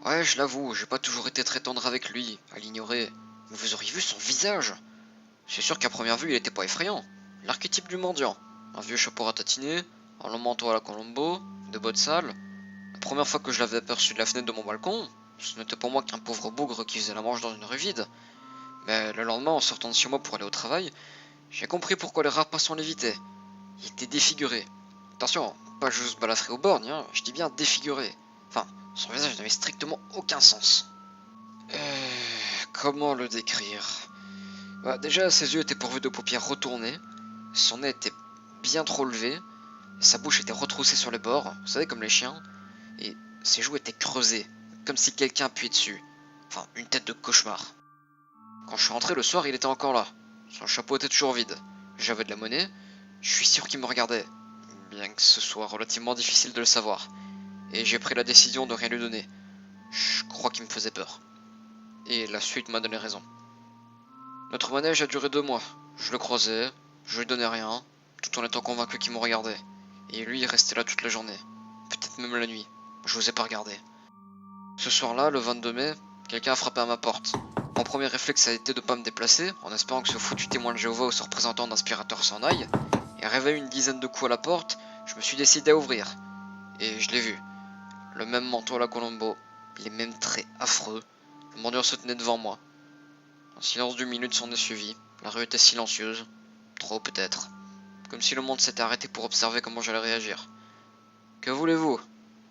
Ouais, je l'avoue, j'ai pas toujours été très tendre avec lui, à l'ignorer. Mais vous auriez vu son visage? C'est sûr qu'à première vue, il était pas effrayant. L'archétype du mendiant. Un vieux chapeau ratatiner, un long manteau à la Colombo, de bottes sales. La première fois que je l'avais aperçu de la fenêtre de mon balcon, ce n'était pour moi qu'un pauvre bougre qui faisait la manche dans une rue vide. Mais le lendemain, en sortant de chez moi pour aller au travail, j'ai compris pourquoi les rares passants l'évitaient. Il était défiguré. Attention, pas juste balafré aux borgnes, hein, je dis bien défiguré. Enfin, son visage n'avait strictement aucun sens. Comment le décrire? Bah, déjà, ses yeux étaient pourvus de paupières retournées, son nez était bien trop levé, sa bouche était retroussée sur les bords, vous savez, comme les chiens, et ses joues étaient creusées, comme si quelqu'un appuyait dessus. Enfin, une tête de cauchemar. Quand je suis rentré le soir, il était encore là. Son chapeau était toujours vide. J'avais de la monnaie, je suis sûr qu'il me regardait, bien que ce soit relativement difficile de le savoir. Et j'ai pris la décision de rien lui donner. Je crois qu'il me faisait peur. Et la suite m'a donné raison. Notre manège a duré 2 mois. Je le croisais, je lui donnais rien, tout en étant convaincu qu'il me regardait. Et lui, il restait là toute la journée. Peut-être même la nuit. Je n'osais pas regarder. Ce soir-là, le 22 mai, quelqu'un a frappé à ma porte. Mon premier réflexe a été de ne pas me déplacer, en espérant que ce foutu témoin de Jéhovah ou ce représentant d'aspirateur s'en aille. Et réveillé une dizaine de coups à la porte, je me suis décidé à ouvrir. Et je l'ai vu. Le même manteau à la Colombo, les mêmes traits affreux. Le mendiant se tenait devant moi. Un silence d'une minute s'en est suivi. La rue était silencieuse. Trop peut-être. Comme si le monde s'était arrêté pour observer comment j'allais réagir. Que voulez-vous?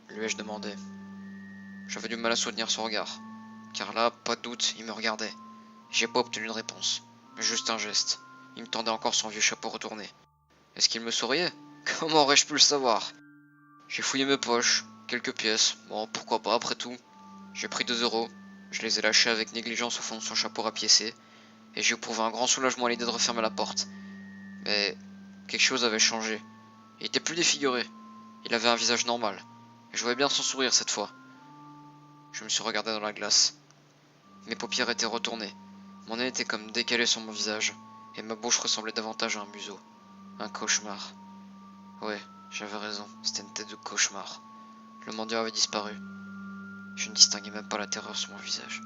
Lui ai-je demandé. J'avais du mal à soutenir son regard. Car là, pas de doute, il me regardait. J'ai pas obtenu de réponse. Juste un geste. Il me tendait encore son vieux chapeau retourné. Est-ce qu'il me souriait? Comment aurais-je pu le savoir? J'ai fouillé mes poches, quelques pièces. Bon, pourquoi pas après tout. J'ai pris 2 €. Je les ai lâchés avec négligence au fond de son chapeau rapiécé. Et j'ai éprouvé un grand soulagement à l'idée de refermer la porte. Mais quelque chose avait changé. Il était plus défiguré. Il avait un visage normal. Et je voyais bien son sourire cette fois. Je me suis regardé dans la glace. Mes paupières étaient retournées. Mon nez était comme décalé sur mon visage. Et ma bouche ressemblait davantage à un museau. Un cauchemar. Ouais, j'avais raison. C'était une tête de cauchemar. Le mendiant avait disparu. Je ne distinguais même pas la terreur sur mon visage.